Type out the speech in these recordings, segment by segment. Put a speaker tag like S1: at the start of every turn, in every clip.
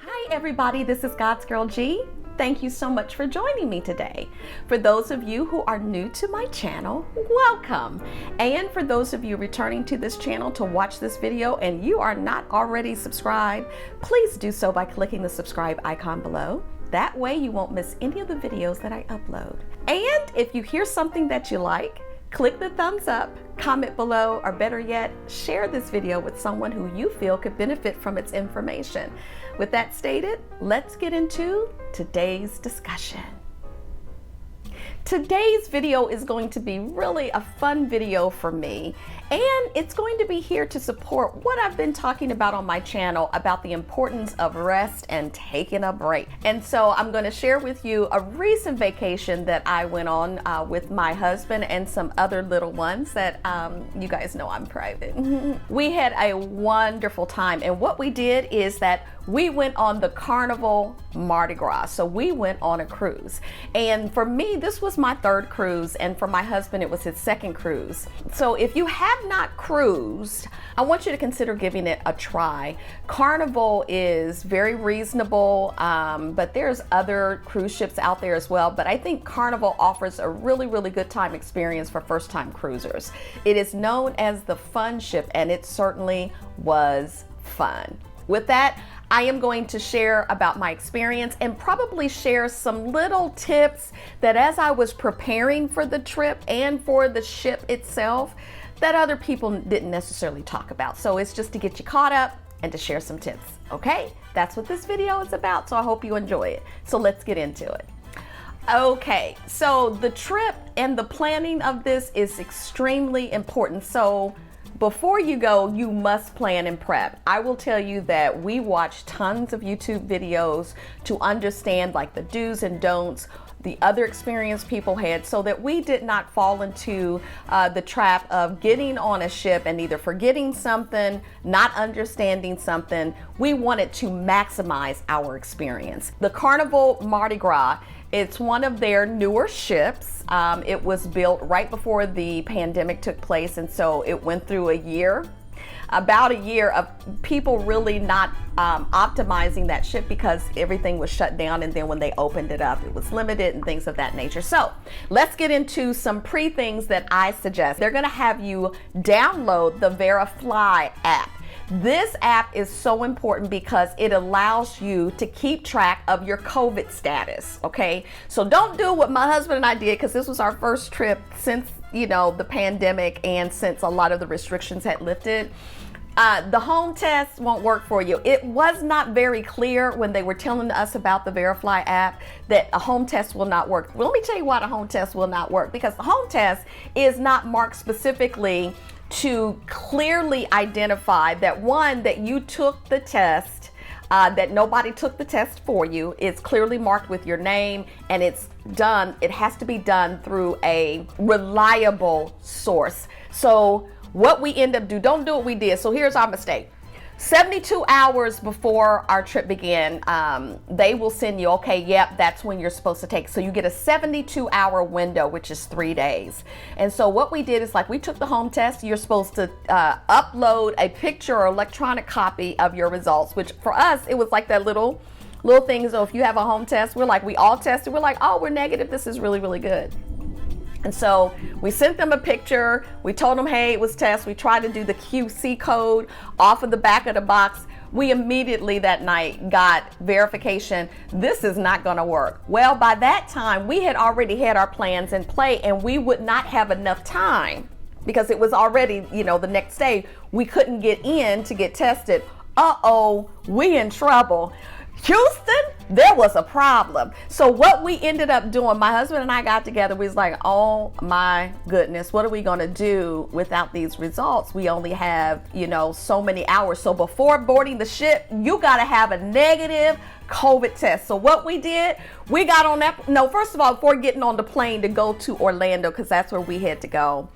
S1: Hi everybody, this is GodsGirlG. Thank you so much for joining me today. For those of you who are new to my channel, welcome. And for those of you returning to this channel to watch this video and you are not already subscribed, please do so by clicking the subscribe icon below. That way you won't miss any of the videos that I upload. And if you hear something that you like, click the thumbs up, comment below, or better yet, share this video with someone who you feel could benefit from its information. With that stated, let's get into today's discussion. Today's video is going to be really a fun video for me, and it's going to be here to support what I've been talking about on my channel about the importance of rest and taking a break. And so I'm going to share with you a recent vacation that I went on with my husband and some other little ones that you guys know I'm private. We had a wonderful time, and what we did is that we went on the Carnival Mardi Gras. So we went on a cruise. And for me, this was my third cruise, and for my husband, it was his second cruise. So if you have not cruised, I want you to consider giving it a try. Carnival is very reasonable, but there's other cruise ships out there as well. But I think Carnival offers a really, really good time experience for first-time cruisers. It is known as the fun ship, and it certainly was fun. With that, I am going to share about my experience and probably share some little tips that as I was preparing for the trip and for the ship itself, that other people didn't necessarily talk about. So it's just to get you caught up and to share some tips, okay? That's what this video is about, so I hope you enjoy it. So let's get into it. Okay, so the trip and the planning of this is extremely important. So before you go, you must plan and prep. I will tell you that we watched tons of YouTube videos to understand like the do's and don'ts, the other experience people had, so that we did not fall into the trap of getting on a ship and either forgetting something, not understanding something. We wanted to maximize our experience. The Carnival Mardi Gras, it's one of their newer ships. It was built right before the pandemic took place, and so it went through about a year of people really not optimizing that ship because everything was shut down, and then when they opened it up, it was limited and things of that nature. So let's get into some things that I suggest. They're gonna have you download the VeriFly app. This app is so important because it allows you to keep track of your COVID status, okay? So don't do what my husband and I did, because this was our first trip since, you know, the pandemic and since a lot of the restrictions had lifted. The home test won't work for you. It was not very clear when they were telling us about the VeriFly app that a home test will not work. Well, let me tell you why the home test will not work, because the home test is not marked specifically to clearly identify that one, that you took the test, that nobody took the test for you. It's clearly marked with your name, and it's done. It has to be done through a reliable source. So what we end up don't do what we did. So here's our mistake. 72 hours before our trip began, they will send you, okay, yep, that's when you're supposed to take. So you get a 72-hour window, which is 3 days. And so what we did is, like, we took the home test. You're supposed to upload a picture or electronic copy of your results, which for us, it was like that little thing. So if you have a home test, we all tested. We're like, oh, we're negative. This is really, really good. And so we sent them a picture. We told them, hey, it was test. We tried to do the QC code off of the back of the box. We immediately that night got verification. This is not going to work. Well, by that time, we had already had our plans in play, and we would not have enough time because it was already, you know, the next day. We couldn't get in to get tested. Uh-oh, we in trouble. Houston, there was a problem. So what we ended up doing, my husband and I got together, we was like, oh my goodness, what are we gonna do without these results? We only have, you know, so many hours. So before boarding the ship, you gotta have a negative COVID test. So what we did, we got on that, no, first of all, before getting on the plane to go to Orlando, because that's where we had to go,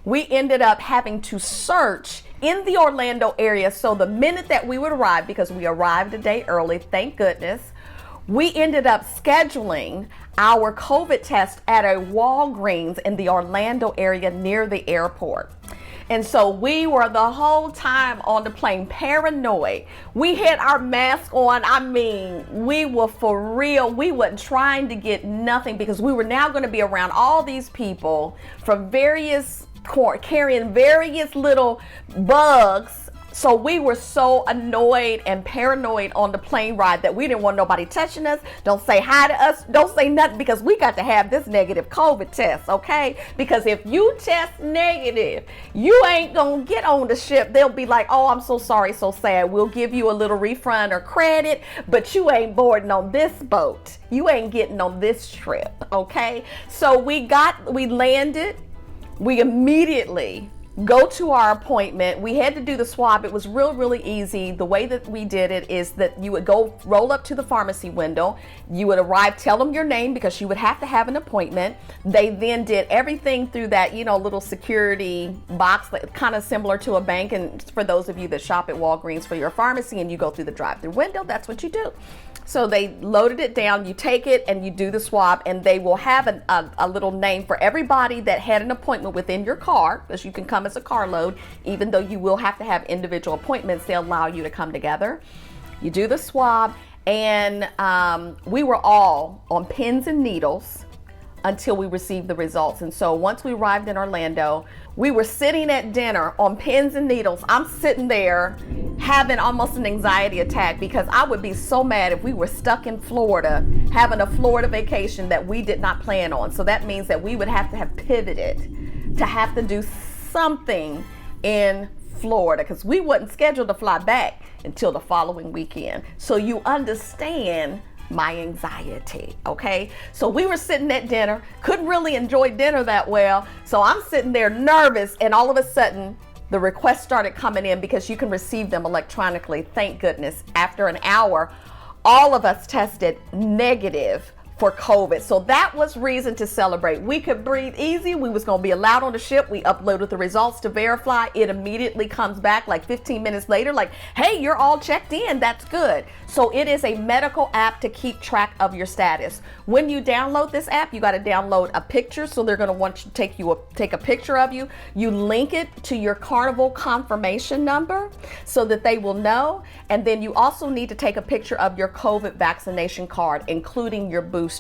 S1: we ended up having to search in the Orlando area. So the minute that we would arrive, because we arrived a day early, thank goodness, we ended up scheduling our COVID test at a Walgreens in the Orlando area near the airport. And so we were the whole time on the plane paranoid. We had our mask on. I mean, we were for real. We weren't trying to get nothing because we were now going to be around all these people from various, carrying various little bugs. So we were so annoyed and paranoid on the plane ride that we didn't want nobody touching us. Don't say hi to us. Don't say nothing because we got to have this negative COVID test, okay? Because if you test negative, you ain't gonna get on the ship. They'll be like, oh, I'm so sorry, so sad. We'll give you a little refund or credit, but you ain't boarding on this boat. You ain't getting on this trip, okay? So we landed. We immediately go to our appointment. We had to do the swab. It was really easy. The way that we did it is that you would go roll up to the pharmacy window. You would arrive, tell them your name because you would have to have an appointment. They then did everything through that, little security box, kind of similar to a bank. And for those of you that shop at Walgreens for your pharmacy and you go through the drive-through window, that's what you do. So they loaded it down, you take it and you do the swab, and they will have a little name for everybody that had an appointment within your car, because you can come as a carload. Even though you will have to have individual appointments, they'll allow you to come together. You do the swab, and we were all on pins and needles until we received the results. And so once we arrived in Orlando, we were sitting at dinner on pins and needles. I'm sitting there having almost an anxiety attack because I would be so mad if we were stuck in Florida having a Florida vacation that we did not plan on. So that means that we would have to have pivoted to have to do something in Florida because we wasn't scheduled to fly back until the following weekend. So you understand my anxiety, okay? So we were sitting at dinner, couldn't really enjoy dinner that well. So I'm sitting there nervous, and all of a sudden the requests started coming in because you can receive them electronically. Thank goodness. After an hour, all of us tested negative for COVID. So that was reason to celebrate. We could breathe easy. We was going to be allowed on the ship. We uploaded the results to VeriFly. It immediately comes back like 15 minutes later, like, hey, you're all checked in. That's good. So it is a medical app to keep track of your status. When you download this app, you got to download a picture. So they're going to want you to take a picture of you. You link it to your Carnival confirmation number so that they will know. And then you also need to take a picture of your COVID vaccination card, including your boosters.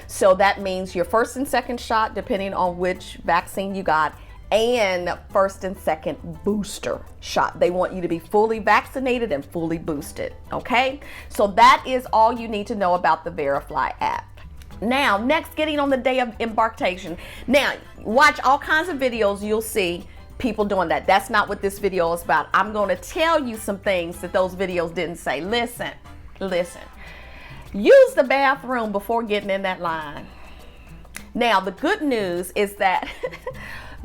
S1: So that means your first and second shot, depending on which vaccine you got, and first and second booster shot. They want you to be fully vaccinated and fully boosted, okay? So that is all you need to know about the VeriFly app. Now, next, getting on the day of embarkation. Now, watch all kinds of videos. You'll see people doing that. That's not what this video is about. I'm going to tell you some things that those videos didn't say. Listen. Use the bathroom before getting in that line. Now, the good news is that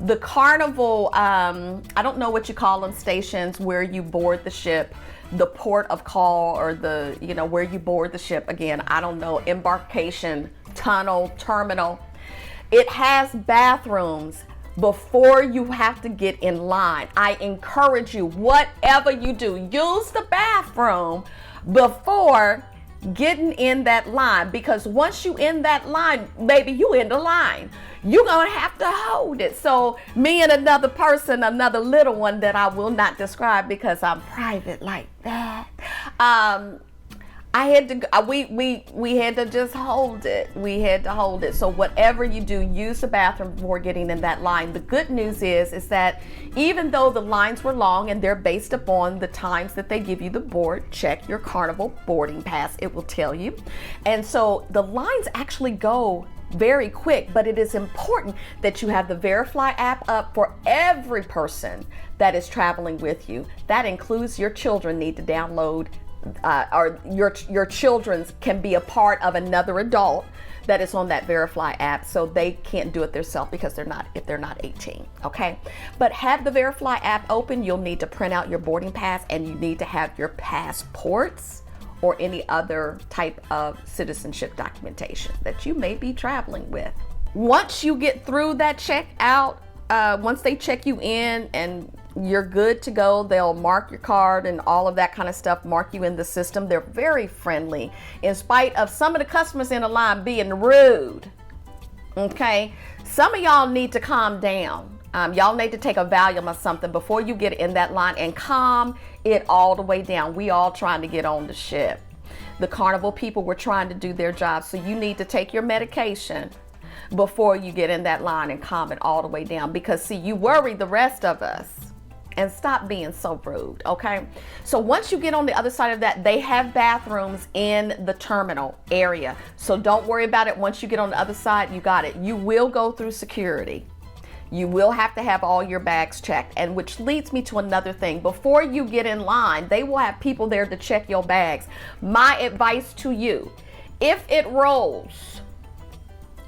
S1: the Carnival, I don't know what you call them, stations where you board the ship, the port of call, or the, where you board the ship. Again, I don't know, embarkation, tunnel, terminal. It has bathrooms before you have to get in line. I encourage you, whatever you do, use the bathroom before getting in that line, because once you in that line, baby, you in the line. You're gonna have to hold it. So me and another person, another little one that I will not describe because I'm private like that, I had to, we had to just hold it. We had to hold it. So whatever you do, use the bathroom before getting in that line. The good news is that even though the lines were long and they're based upon the times that they give you the board, check your Carnival boarding pass. It will tell you. And so the lines actually go very quick, but it is important that you have the VeriFly app up for every person that is traveling with you. That includes your children need to download or your children's can be a part of another adult that is on that VeriFly app, so they can't do it themselves because if they're not 18, okay? But have the VeriFly app open. You'll need to print out your boarding pass, and you need to have your passports or any other type of citizenship documentation that you may be traveling with. Once you get through that checkout, once they check you in and you're good to go, they'll mark your card and all of that kind of stuff, mark you in the system. They're very friendly, in spite of some of the customers in the line being rude. Okay, some of y'all need to calm down. Y'all need to take a Valium or something before you get in that line and calm it all the way down. We all trying to get on the ship. The Carnival people were trying to do their job, so you need to take your medication before you get in that line and calm it all the way down, because see, you worry the rest of us. And stop being so rude, okay? So once you get on the other side of that, they have bathrooms in the terminal area. So don't worry about it. Once you get on the other side, you got it. You will go through security. You will have to have all your bags checked, and which leads me to another thing. Before you get in line, they will have people there to check your bags. My advice to you, if it rolls,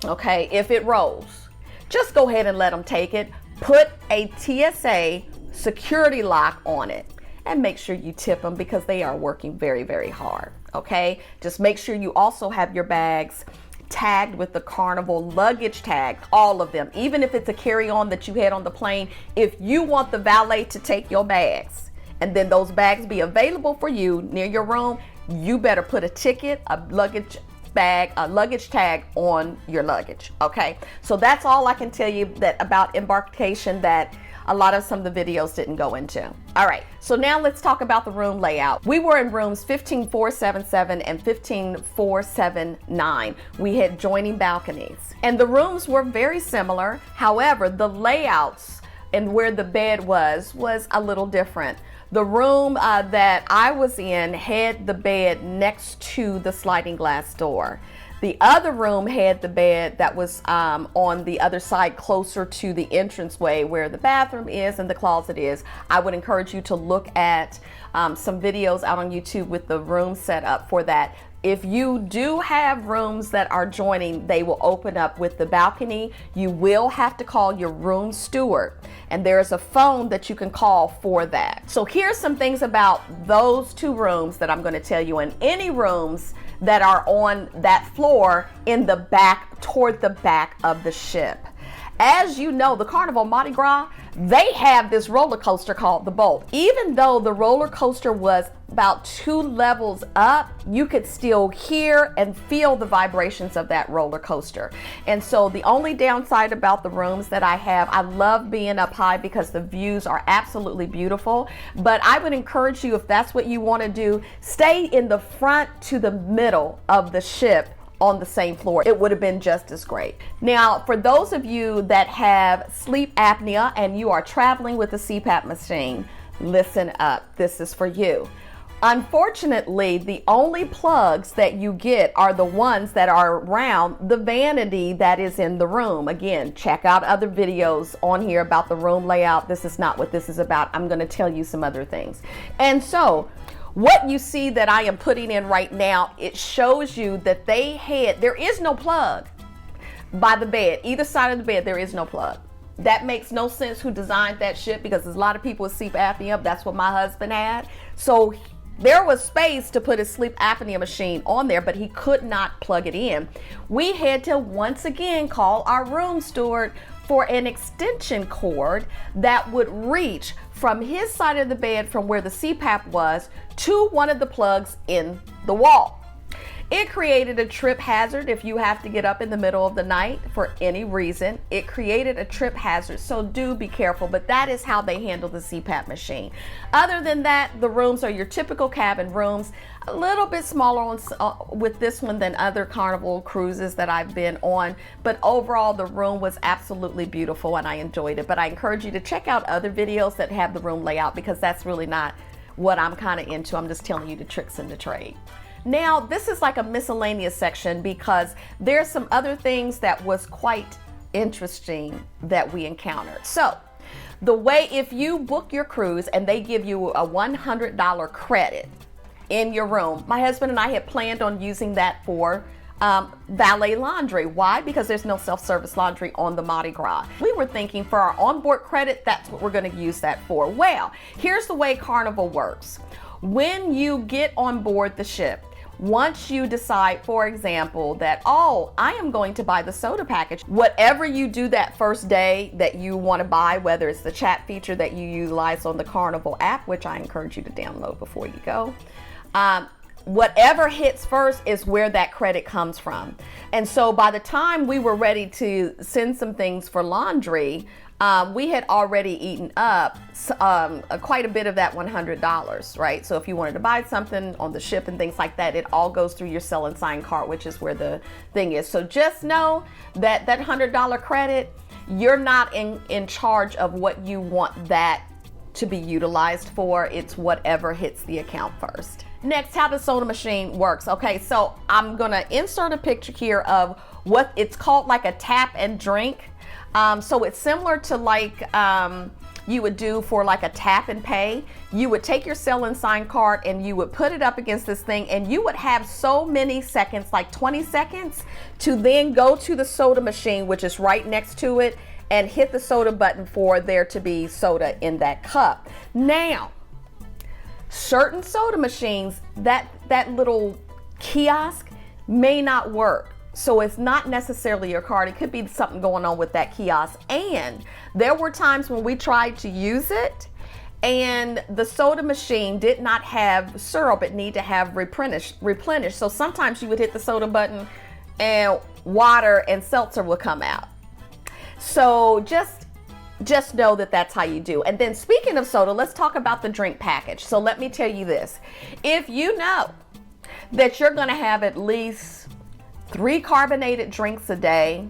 S1: okay, if it rolls, just go ahead and let them take it. Put a TSA security lock on it and make sure you tip them, because they are working very, very hard, okay? Just make sure you also have your bags tagged with the Carnival luggage tag, all of them. Even if it's a carry-on that you had on the plane, if you want the valet to take your bags and then those bags be available for you near your room, you better put a ticket, a luggage bag, a luggage tag on your luggage, okay? So that's all I can tell you that about embarkation that a lot of some of the videos didn't go into. All right, so now let's talk about the room layout. We were in rooms 15477 and 15479. We had joining balconies, and the rooms were very similar. However, the layouts and where the bed was a little different. The room that I was in had the bed next to the sliding glass door. The other room had the bed that was on the other side, closer to the entranceway where the bathroom is and the closet is. I would encourage you to look at some videos out on YouTube with the room set up for that. If you do have rooms that are joining, they will open up with the balcony. You will have to call your room steward, and there's a phone that you can call for that. So here's some things about those two rooms that I'm going to tell you, and any rooms that are on that floor in the back, toward the back of the ship. As you know, the Carnival Mardi Gras, they have this roller coaster called the Bolt. Even though the roller coaster was about 2 levels up, you could still hear and feel the vibrations of that roller coaster. And so the only downside about the rooms that I have, I love being up high because the views are absolutely beautiful. But I would encourage you, if that's what you want to do, stay in the front to the middle of the ship on the same floor. It would have been just as great. Now, for those of you that have sleep apnea and you are traveling with a CPAP machine, listen up. This is for you. Unfortunately, the only plugs that you get are the ones that are around the vanity that is in the room. Again, check out other videos on here about the room layout. This is not what this is about. I'm going to tell you some other things. And so, what you see that I am putting in right now, it shows you that there is no plug by the bed. Either side of the bed, there is no plug. That makes no sense who designed that ship, because there's a lot of people with sleep apnea. That's what my husband had. So there was space to put his sleep apnea machine on there, but he could not plug it in. We had to once again call our room steward for an extension cord that would reach from his side of the bed, from where the CPAP was, to one of the plugs in the wall. It created a trip hazard if you have to get up in the middle of the night for any reason. It created a trip hazard, so do be careful, but that is how they handle the CPAP machine. Other than that, the rooms are your typical cabin rooms, a little bit smaller with this one than other Carnival cruises that I've been on, but overall the room was absolutely beautiful and I enjoyed it. But I encourage you to check out other videos that have the room layout, because that's really not what I'm kind of into. I'm just telling you the tricks in the trade. Now, this is like a miscellaneous section, because there's some other things that was quite interesting that we encountered. So the way, if you book your cruise and they give you a $100 credit in your room, my husband and I had planned on using that for valet laundry. Why? Because there's no self-service laundry on the Mardi Gras. We were thinking for our onboard credit, that's what we're going to use that for. Well, here's the way Carnival works. When you get on board the ship, once you decide, for example, that, oh, I am going to buy the soda package, whatever you do that first day that you want to buy, whether it's the chat feature that you utilize on the Carnival app, which I encourage you to download before you go, whatever hits first is where that credit comes from. And so by the time we were ready to send some things for laundry, we had already eaten up quite a bit of that $100, right? So if you wanted to buy something on the ship and things like that, it all goes through your sell and sign cart, which is where the thing is. So just know that that $100 credit, you're not in charge of what you want that to be utilized for. It's whatever hits the account first. Next, how the soda machine works. Okay, so I'm gonna insert a picture here of what it's called, like a tap and drink. So it's similar to like you would do for like a tap and pay. You would take your sell and sign card and you would put it up against this thing, and you would have so many seconds, like 20 seconds, to then go to the soda machine, which is right next to it, and hit the soda button for there to be soda in that cup. Now, certain soda machines, that little kiosk may not work. So it's not necessarily your card. It could be something going on with that kiosk. And there were times when we tried to use it and the soda machine did not have syrup. It needed to have replenished. So sometimes you would hit the soda button and water and seltzer would come out. So just know that that's how you do. And then speaking of soda, let's talk about the drink package. So let me tell you this. If you know that you're going to have at least 3 carbonated drinks a day,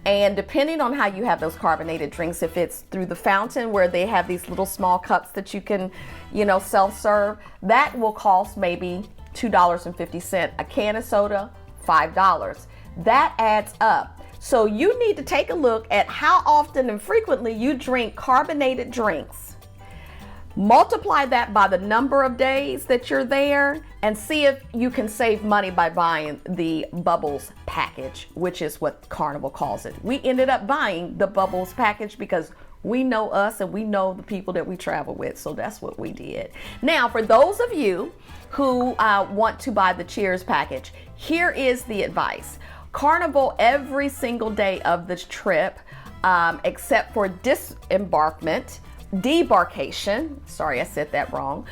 S1: and depending on how you have those carbonated drinks, if it's through the fountain where they have these little small cups that you can, self-serve, that will cost maybe $2.50. A can of soda, $5. That adds up. So you need to take a look at how often and frequently you drink carbonated drinks. Multiply that by the number of days that you're there and see if you can save money by buying the Bubbles package, which is what Carnival calls it. We ended up buying the Bubbles package because we know us and we know the people that we travel with, so that's what we did. Now, for those of you who want to buy the Cheers package, here is the advice. Carnival, every single day of this trip, except for Debarkation, sorry I said that wrong,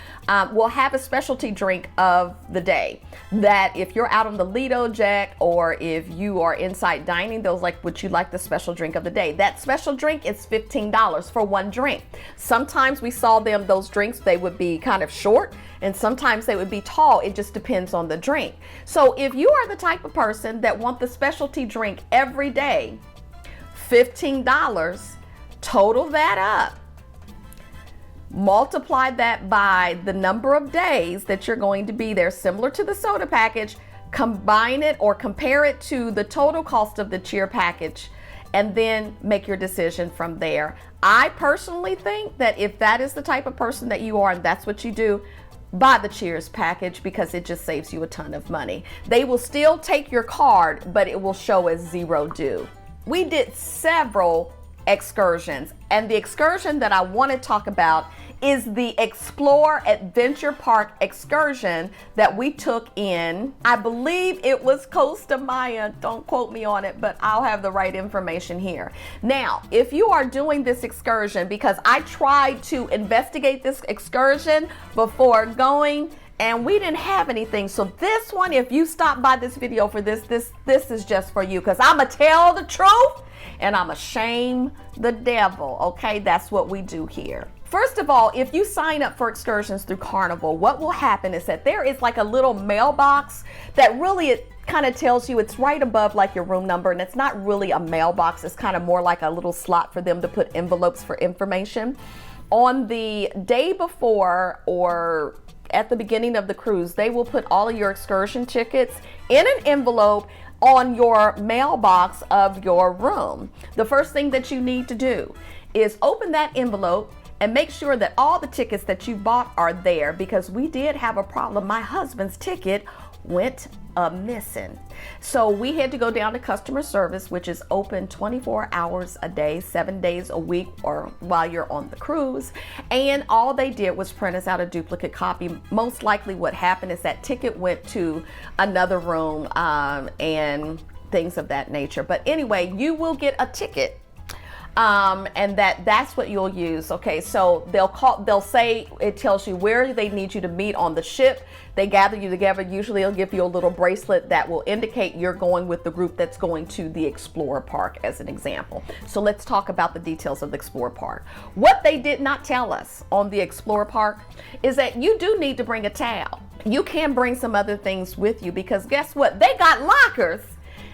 S1: will have a specialty drink of the day. That if you're out on the Lido Jack or if you are inside dining, those like what you like the special drink of the day. That special drink is $15 for one drink. Sometimes we saw those drinks, they would be kind of short, and sometimes they would be tall. It just depends on the drink. So if you are the type of person that want the specialty drink every day, $15, total that up. Multiply that by the number of days that you're going to be there, similar to the soda package. Combine it or compare it to the total cost of the cheer package, and then make your decision from there. I personally think that if that is the type of person that you are and that's what you do, buy the Cheers package because it just saves you a ton of money. They will still take your card, but it will show as zero due. We did several excursions, and the excursion that I want to talk about is the Xplor Adventure Park excursion that we took in, I believe it was Costa Maya, don't quote me on it, but I'll have the right information here. Now, if you are doing this excursion, because I tried to investigate this excursion before going, and we didn't have anything. So this one, if you stop by this video for this is just for you, because I'ma tell the truth and I'ma shame the devil, okay? That's what we do here. First of all, if you sign up for excursions through Carnival, what will happen is that there is like a little mailbox that really it kind of tells you it's right above like your room number, and it's not really a mailbox. It's kind of more like a little slot for them to put envelopes for information. On the day before or at the beginning of the cruise, they will put all of your excursion tickets in an envelope on your mailbox of your room. The first thing that you need to do is open that envelope and make sure that all the tickets that you bought are there, because we did have a problem. My husband's ticket went missing. So we had to go down to customer service, which is open 24 hours a day, 7 days a week, or while you're on the cruise. And all they did was print us out a duplicate copy. Most likely what happened is that ticket went to another room and things of that nature. But anyway, you will get a ticket and that's what you'll use. Okay, so they'll say, it tells you where they need you to meet on the ship. They gather you together. Usually they'll give you a little bracelet that will indicate you're going with the group that's going to the Xplor Park, as an example. So let's talk about the details of the Xplor Park. What they did not tell us on the Xplor Park is that you do need to bring a towel. You can bring some other things with you, because guess what? They got lockers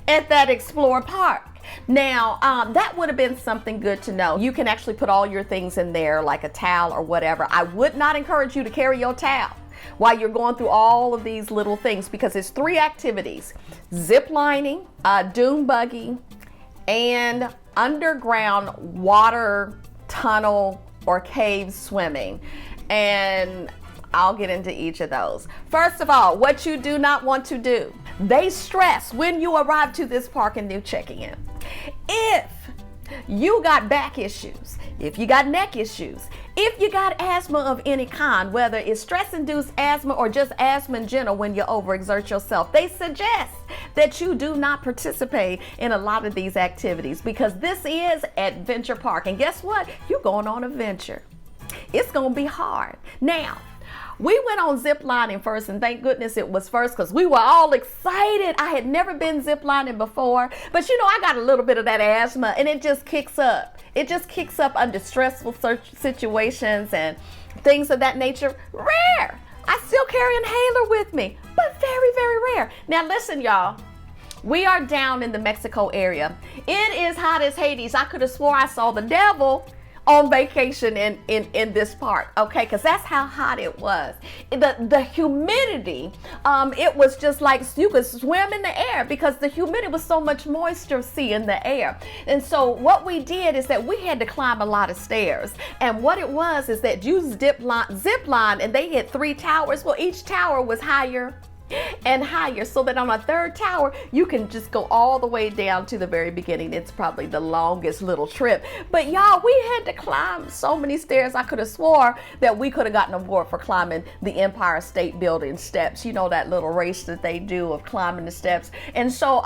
S1: at that Xplor Park. Now, that would have been something good to know. You can actually put all your things in there, like a towel or whatever. I would not encourage you to carry your towel while you're going through all of these little things, because it's 3 activities: zip lining, dune buggy, and underground water tunnel or cave swimming. And I'll get into each of those. First of all, what you do not want to do. They stress when you arrive to this park and you're checking in. If you got back issues, if you got neck issues, if you got asthma of any kind, whether it's stress-induced asthma or just asthma in general when you overexert yourself, they suggest that you do not participate in a lot of these activities, because this is Adventure Park. And guess what? You're going on a venture. It's going to be hard. Now, we went on zip lining first, and thank goodness it was first, because we were all excited. I had never been zip lining before, but you know, I got a little bit of that asthma, and it just kicks up. It just kicks up under stressful situations and things of that nature. Rare. I still carry an inhaler with me, but very, very rare. Now listen, y'all. We are down in the Mexico area. It is hot as Hades. I could have swore I saw the devil on vacation in this park, okay, because that's how hot it was. The humidity, it was just like you could swim in the air, because the humidity was so much moisture in the air. And so what we did is that we had to climb a lot of stairs, and what it was is that you zip line, and they had 3 towers. Well, each tower was higher and higher, so that on a 3rd tower you can just go all the way down to the very beginning. It's probably the longest little trip. But y'all, we had to climb so many stairs. I could have swore that we could have gotten an award for climbing the Empire State Building steps. You know, that little race that they do of climbing the steps. And so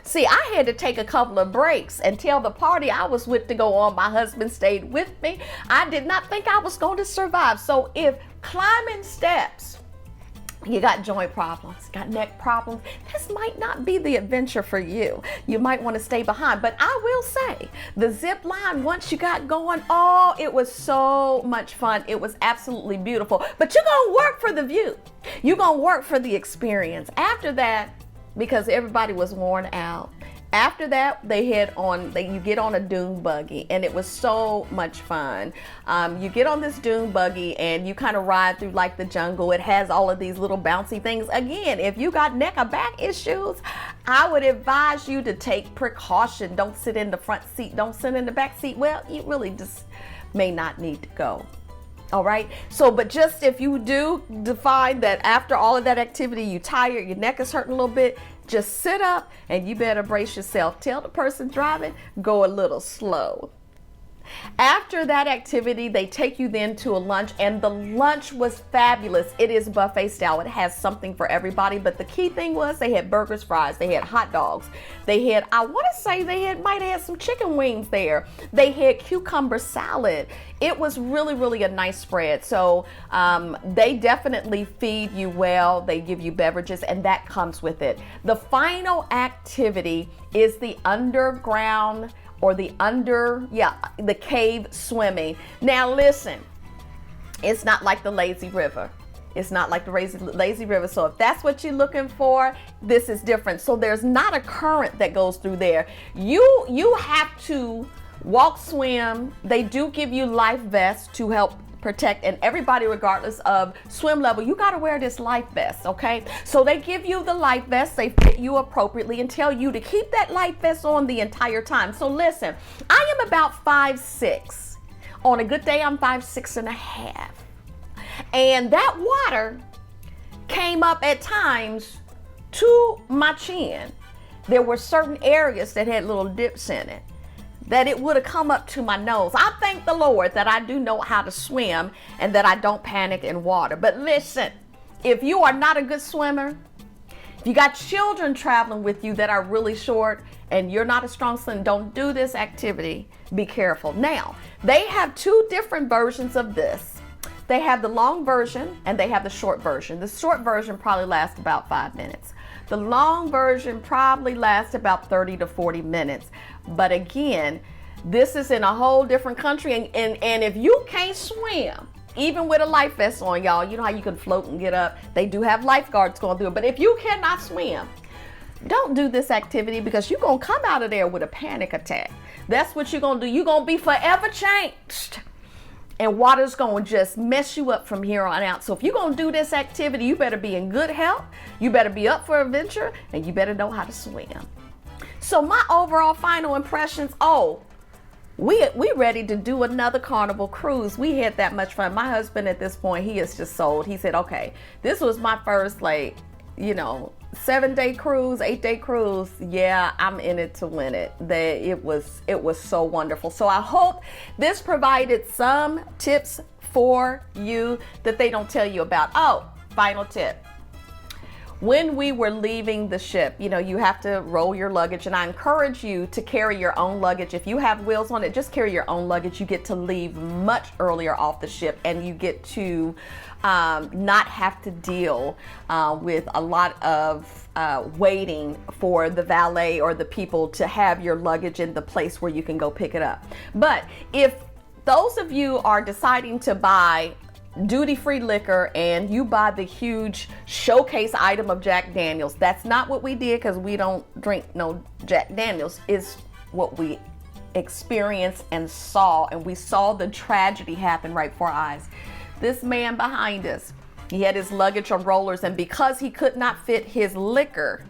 S1: see, I had to take a couple of breaks and tell the party I was with to go on. My husband stayed with me. I did not think I was going to survive. So if climbing steps, you got joint problems, got neck problems, this might not be the adventure for you. You might want to stay behind. But I will say, the zip line, once you got going, oh, it was so much fun. It was absolutely beautiful. But you're going to work for the view. You're going to work for the experience. After that, because everybody was worn out, after that, you get on a dune buggy, and it was so much fun. You get on this dune buggy and you kind of ride through like the jungle. It has all of these little bouncy things. Again, if you got neck or back issues, I would advise you to take precaution. Don't sit in the front seat. Don't sit in the back seat. Well, you really just may not need to go. All right. So, but just if you do find that after all of that activity, you tired, your neck is hurting a little bit, just sit up and you better brace yourself. Tell the person driving, go a little slow. After that activity, they take you then to a lunch, and the lunch was fabulous. It is buffet style. It has something for everybody, but the key thing was they had burgers, fries, they had hot dogs. They had, I want to say might have some chicken wings there. They had cucumber salad. It was really, really a nice spread. So they definitely feed you well. They give you beverages, and that comes with it. The final activity is the underground or the cave swimming. Now listen, it's not like the lazy river. It's not like the lazy river. So if that's what you're looking for, this is different. So there's not a current that goes through there. You have to walk, swim. They do give you life vests to help protect, and everybody, regardless of swim level, you got to wear this life vest, okay? So they give you the life vest, they fit you appropriately, and tell you to keep that life vest on the entire time. So listen, I am about 5'6". On a good day, I'm 5'6.5". And that water came up at times to my chin. There were certain areas that had little dips in it, that it would have come up to my nose. I thank the Lord that I do know how to swim and that I don't panic in water. But listen, if you are not a good swimmer, if you got children traveling with you that are really short, and you're not a strong swimmer, don't do this activity, be careful. Now, they have two different versions of this. They have the long version and they have the short version. The short version probably lasts about 5 minutes. The long version probably lasts about 30 to 40 minutes. But again, this is in a whole different country, and if you can't swim, even with a life vest on, y'all, you know how you can float and get up. They do have lifeguards going through it. But if you cannot swim, don't do this activity, because you're going to come out of there with a panic attack. That's what you're going to do. You're going to be forever changed. And water's going to just mess you up from here on out. So if you're going to do this activity, you better be in good health. You better be up for adventure, and you better know how to swim. So my overall final impressions, we ready to do another Carnival cruise. We had that much fun. My husband at this point, he is just sold. He said, okay, this was my first 7-day cruise, 8-day cruise. Yeah, I'm in it to win it. It was so wonderful. So I hope this provided some tips for you that they don't tell you about. Oh, final tip. When we were leaving the ship, you have to roll your luggage, and I encourage you to carry your own luggage. If you have wheels on it, just carry your own luggage. You get to leave much earlier off the ship, and you get to not have to deal with a lot of waiting for the valet or the people to have your luggage in the place where you can go pick it up. But if those of you are deciding to buy duty-free liquor and you buy the huge showcase item of Jack Daniels, that's not what we did, because we don't drink no Jack Daniels. Is what we experienced and saw, and we saw the tragedy happen right before our eyes. This man behind us, he had his luggage on rollers, and because he could not fit his liquor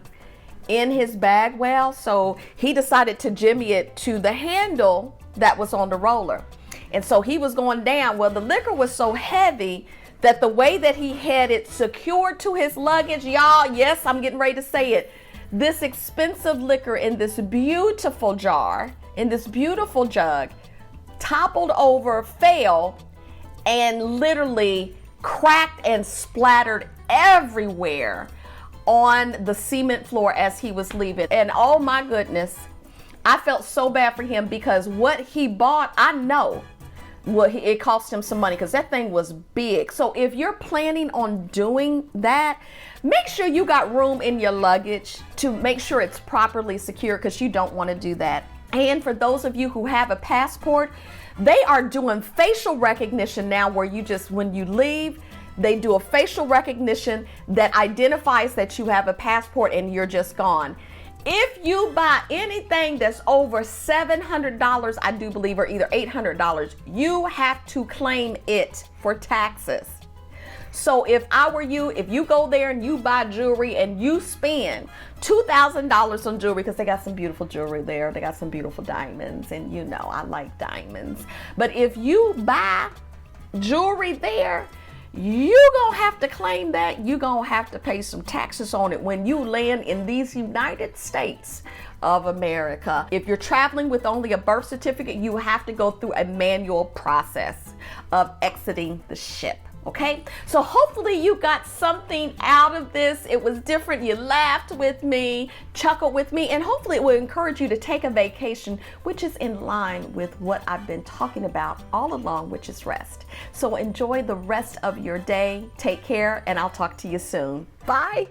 S1: in his bag well, so he decided to jimmy it to the handle that was on the roller. And so he was going down. Well, the liquor was so heavy that the way that he had it secured to his luggage, y'all, yes, I'm getting ready to say it, this expensive liquor in this beautiful jar, in this beautiful jug, toppled over, fell, and literally cracked and splattered everywhere on the cement floor as he was leaving. And oh my goodness, I felt so bad for him, because what he bought, I know it cost him some money, because that thing was big. So if you're planning on doing that, make sure you got room in your luggage to make sure it's properly secure, because you don't want to do that. And for those of you who have a passport, they are doing facial recognition now, where when you leave, they do a facial recognition that identifies that you have a passport and you're just gone. If you buy anything that's over $700, I do believe, or either $800, you have to claim it for taxes. So if I were you, if you go there and you buy jewelry and you spend $2,000 on jewelry, because they got some beautiful jewelry there, they got some beautiful diamonds, and I like diamonds. But if you buy jewelry there, you gonna have to claim that. You gonna have to pay some taxes on it when you land in these United States of America. If you're traveling with only a birth certificate, you have to go through a manual process of exiting the ship. Okay, so hopefully you got something out of this. It was different. You laughed with me, chuckled with me, and hopefully it will encourage you to take a vacation, which is in line with what I've been talking about all along, which is rest. So enjoy the rest of your day. Take care, and I'll talk to you soon. Bye.